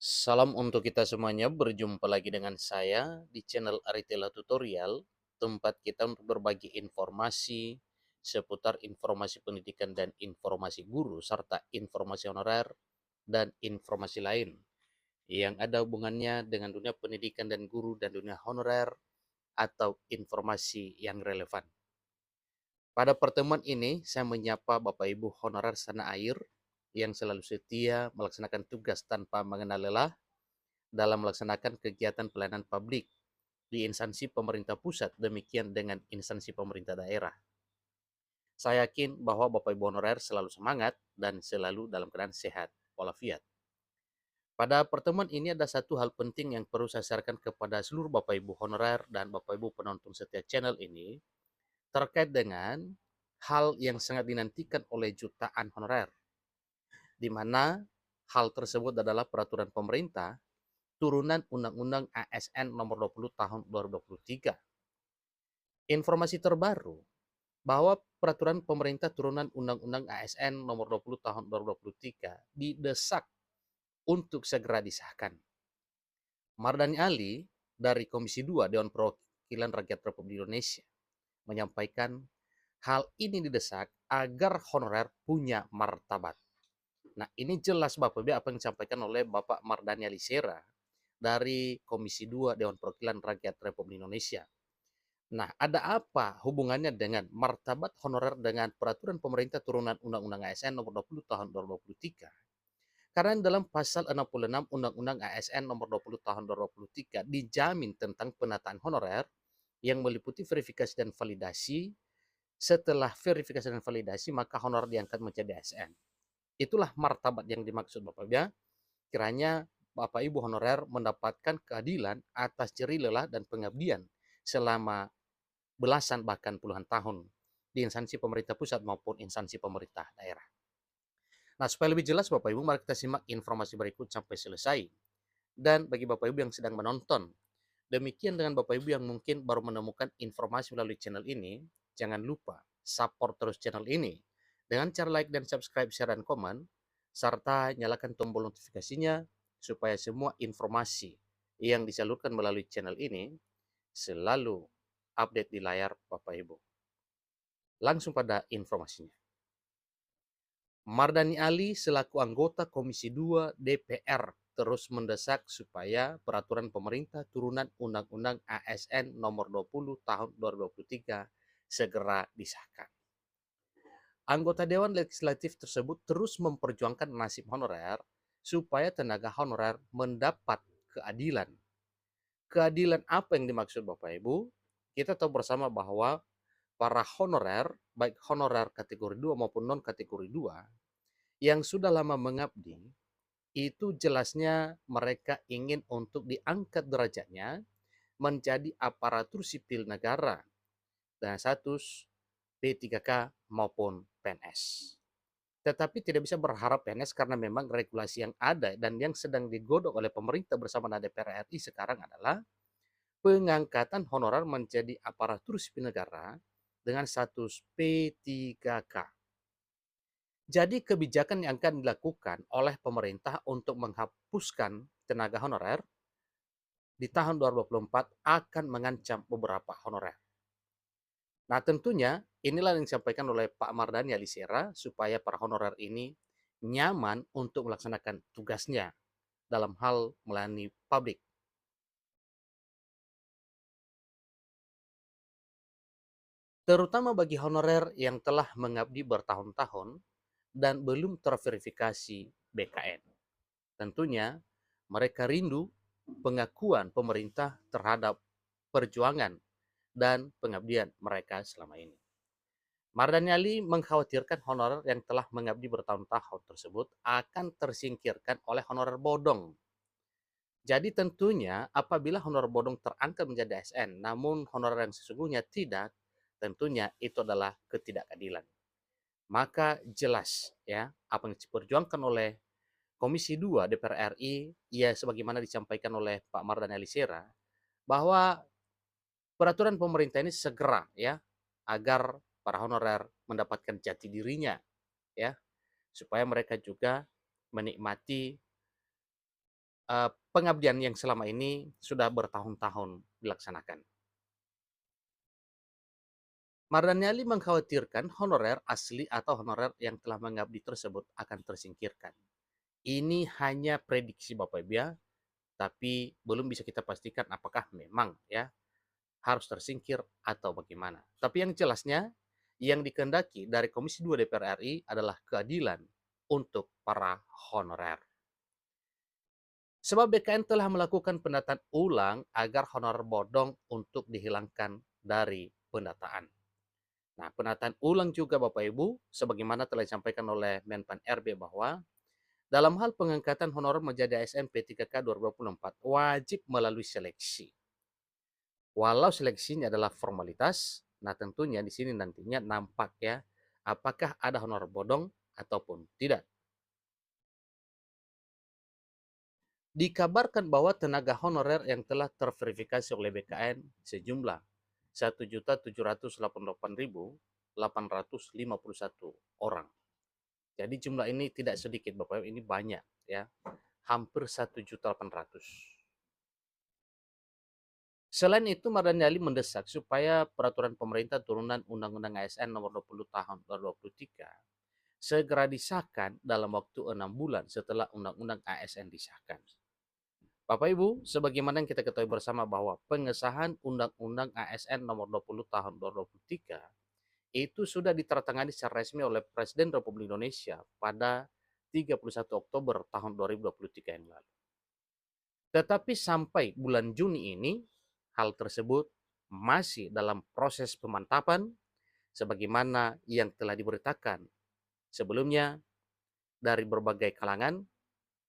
Salam untuk kita semuanya, berjumpa lagi dengan saya di channel Aritela Tutorial, tempat kita untuk berbagi informasi seputar informasi pendidikan dan informasi guru, serta informasi honorer dan informasi lain yang ada hubungannya dengan dunia pendidikan dan guru dan dunia honorer atau informasi yang relevan. Pada pertemuan ini, saya menyapa Bapak Ibu honorer tanah air yang selalu setia melaksanakan tugas tanpa mengenal lelah dalam melaksanakan kegiatan pelayanan publik di instansi pemerintah pusat, demikian dengan instansi pemerintah daerah. Saya yakin bahwa Bapak Ibu honorer selalu semangat dan selalu dalam keadaan sehat walafiat. Pada pertemuan ini ada satu hal penting yang perlu saya sampaikan kepada seluruh Bapak Ibu honorer dan Bapak Ibu penonton setiap channel ini terkait dengan hal yang sangat dinantikan oleh jutaan honorer, di mana hal tersebut adalah peraturan pemerintah turunan Undang-Undang ASN Nomor 20 Tahun 2023. Informasi terbaru bahwa peraturan pemerintah turunan Undang-Undang ASN Nomor 20 Tahun 2023 didesak untuk segera disahkan. Mardani Ali dari Komisi 2 Dewan Perwakilan Rakyat Republik Indonesia menyampaikan hal ini didesak agar honorer punya martabat. Nah, ini jelas Bapak Ibu apa yang disampaikan oleh Bapak Mardani Alisera dari Komisi 2 Dewan Perwakilan Rakyat Republik Indonesia. Nah, ada apa hubungannya dengan martabat honorer dengan peraturan pemerintah turunan Undang-Undang ASN Nomor 20 Tahun 2023? Karena dalam pasal 66 Undang-Undang ASN Nomor 20 Tahun 2023 dijamin tentang penataan honorer yang meliputi verifikasi dan validasi. Setelah verifikasi dan validasi, maka honorer diangkat menjadi ASN. Itulah martabat yang dimaksud Bapak Ibu. Kiranya Bapak Ibu honorer mendapatkan keadilan atas jerih lelah dan pengabdian selama belasan bahkan puluhan tahun di instansi pemerintah pusat maupun instansi pemerintah daerah. Nah, supaya lebih jelas Bapak Ibu, mari kita simak informasi berikut sampai selesai. Dan bagi Bapak Ibu yang sedang menonton, demikian dengan Bapak Ibu yang mungkin baru menemukan informasi melalui channel ini, jangan lupa support terus channel ini dengan cara like dan subscribe, share, dan komen, serta nyalakan tombol notifikasinya supaya semua informasi yang disalurkan melalui channel ini selalu update di layar Bapak Ibu. Langsung pada informasinya. Mardani Ali selaku anggota Komisi 2 DPR terus mendesak supaya peraturan pemerintah turunan Undang-Undang ASN Nomor 20 Tahun 2023 segera disahkan. Anggota Dewan Legislatif tersebut terus memperjuangkan nasib honorer supaya tenaga honorer mendapat keadilan. Keadilan apa yang dimaksud Bapak Ibu? Kita tahu bersama bahwa para honorer, baik honorer kategori 2 maupun non kategori 2, yang sudah lama mengabdi, itu jelasnya mereka ingin untuk diangkat derajatnya menjadi aparatur sipil negara dengan status P3K maupun PNS. Tetapi tidak bisa berharap PNS karena memang regulasi yang ada dan yang sedang digodok oleh pemerintah bersama DPR RI sekarang adalah pengangkatan honorer menjadi aparatur sipil negara dengan status P3K. Jadi kebijakan yang akan dilakukan oleh pemerintah untuk menghapuskan tenaga honorer di tahun 2024 akan mengancam beberapa honorer. Nah, tentunya inilah yang disampaikan oleh Pak Mardani Alisera supaya para honorer ini nyaman untuk melaksanakan tugasnya dalam hal melayani publik. Terutama bagi honorer yang telah mengabdi bertahun-tahun dan belum terverifikasi BKN. Tentunya mereka rindu pengakuan pemerintah terhadap perjuangan dan pengabdian mereka selama ini. Mardani Ali mengkhawatirkan honorer yang telah mengabdi bertahun-tahun tersebut akan tersingkirkan oleh honorer bodong. Jadi tentunya apabila honorer bodong terangkat menjadi ASN, namun honorer yang sesungguhnya tidak, tentunya itu adalah ketidakadilan. Maka jelas ya apa yang diperjuangkan oleh Komisi 2 DPR RI, ya sebagaimana disampaikan oleh Pak Mardhani Alisera, bahwa peraturan pemerintah ini segera ya agar para honorer mendapatkan jati dirinya ya, supaya mereka juga menikmati pengabdian yang selama ini sudah bertahun-tahun dilaksanakan. Mardani Ali mengkhawatirkan honorer asli atau honorer yang telah mengabdi tersebut akan tersingkirkan. Ini hanya prediksi Bapak Ibu ya, tapi belum bisa kita pastikan apakah memang ya harus tersingkir atau bagaimana. Tapi yang jelasnya, yang dikehendaki dari Komisi 2 DPR RI adalah keadilan untuk para honorer. Sebab BKN telah melakukan pendataan ulang agar honorer bodong untuk dihilangkan dari pendataan. Nah, penataan ulang juga Bapak Ibu, sebagaimana telah disampaikan oleh Menpan RB bahwa dalam hal pengangkatan honorer menjadi ASN P3K 2024 wajib melalui seleksi. Walau seleksinya adalah formalitas, nah tentunya di sini nantinya nampak ya, apakah ada honorer bodong ataupun tidak. Dikabarkan bahwa tenaga honorer yang telah terverifikasi oleh BKN sejumlah 1.788.851 orang. Jadi jumlah ini tidak sedikit Bapak, ini banyak ya. Hampir 1.800.000. Selain itu, Mardani Ali mendesak supaya peraturan pemerintah turunan Undang-Undang ASN nomor 20 tahun 2023 segera disahkan dalam waktu 6 bulan setelah Undang-Undang ASN disahkan. Bapak Ibu, sebagaimana yang kita ketahui bersama bahwa pengesahan Undang-Undang ASN nomor 20 tahun 2023 itu sudah ditandatangani secara resmi oleh Presiden Republik Indonesia pada 31 Oktober tahun 2023 yang lalu. Tetapi sampai bulan Juni ini, hal tersebut masih dalam proses pemantapan sebagaimana yang telah diberitakan sebelumnya dari berbagai kalangan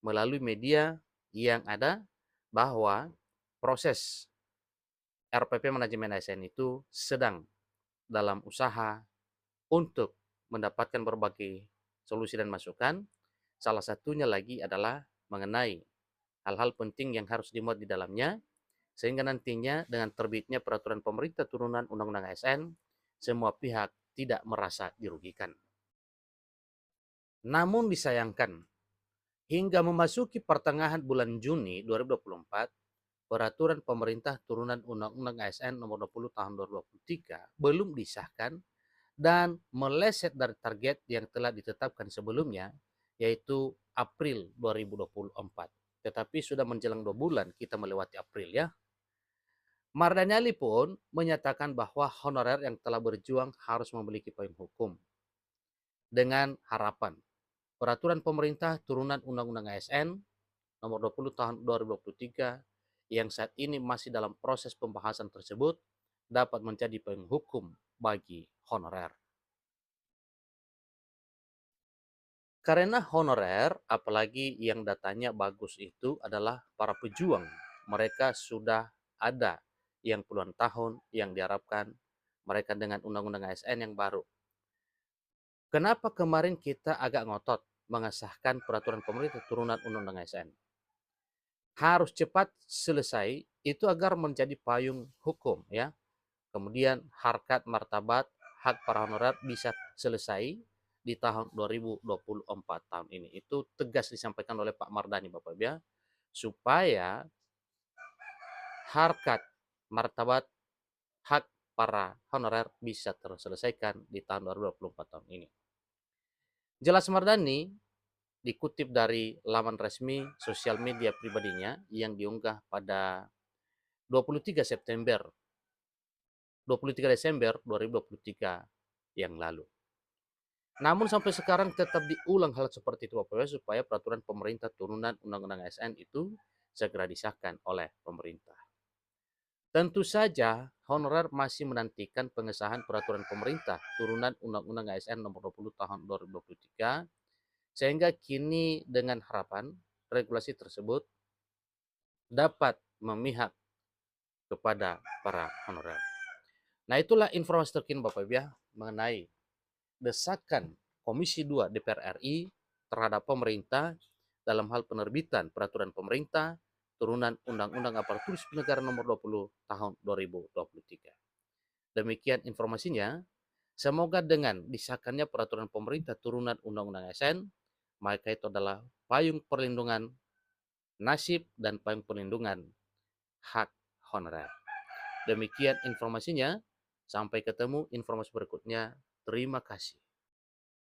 melalui media yang ada bahwa proses RPP manajemen ASN itu sedang dalam usaha untuk mendapatkan berbagai solusi dan masukan. Salah satunya lagi adalah mengenai hal-hal penting yang harus dimuat di dalamnya, sehingga nantinya dengan terbitnya peraturan pemerintah turunan Undang-Undang ASN, semua pihak tidak merasa dirugikan. Namun disayangkan, hingga memasuki pertengahan bulan Juni 2024, peraturan pemerintah turunan Undang-Undang ASN nomor 20 tahun 2023 belum disahkan dan meleset dari target yang telah ditetapkan sebelumnya, yaitu April 2024. Tetapi sudah menjelang 2 bulan kita melewati April ya. Mardani Ali pun menyatakan bahwa honorer yang telah berjuang harus memiliki payung hukum dengan harapan peraturan pemerintah turunan Undang-Undang ASN nomor 20 tahun 2023 yang saat ini masih dalam proses pembahasan tersebut dapat menjadi payung hukum bagi honorer. Karena honorer, apalagi yang datanya bagus itu adalah para pejuang. Mereka sudah ada yang puluhan tahun yang diharapkan mereka dengan Undang-Undang ASN yang baru. Kenapa kemarin kita agak ngotot mengesahkan peraturan pemerintah turunan Undang-Undang ASN? Harus cepat selesai itu agar menjadi payung hukum ya. Kemudian harkat martabat hak para honorer bisa selesai di tahun 2024 tahun ini. Itu tegas disampaikan oleh Pak Mardani Bapak ya, supaya harkat martabat hak para honorer bisa terselesaikan di tahun 2024 tahun ini. Jelas Mardani dikutip dari laman resmi sosial media pribadinya yang diunggah pada 23 September 23 Desember 2023 yang lalu. Namun sampai sekarang tetap diulang hal seperti itu Bapak Ibu supaya peraturan pemerintah turunan Undang-Undang ASN itu segera disahkan oleh pemerintah. Tentu saja honorer masih menantikan pengesahan peraturan pemerintah turunan Undang-Undang ASN nomor 20 tahun 2023 sehingga kini dengan harapan regulasi tersebut dapat memihak kepada para honorer. Nah, itulah informasi terkini Bapak Ibu ya mengenai desakan Komisi 2 DPR RI terhadap pemerintah dalam hal penerbitan peraturan pemerintah turunan Undang-Undang Aparatur Sipil Negara nomor 20 tahun 2023. Demikian informasinya. Semoga dengan disahkannya peraturan pemerintah turunan Undang-Undang ASN, maka itu adalah payung perlindungan nasib dan perlindungan hak honorer. Demikian informasinya, sampai ketemu informasi berikutnya. Terima kasih.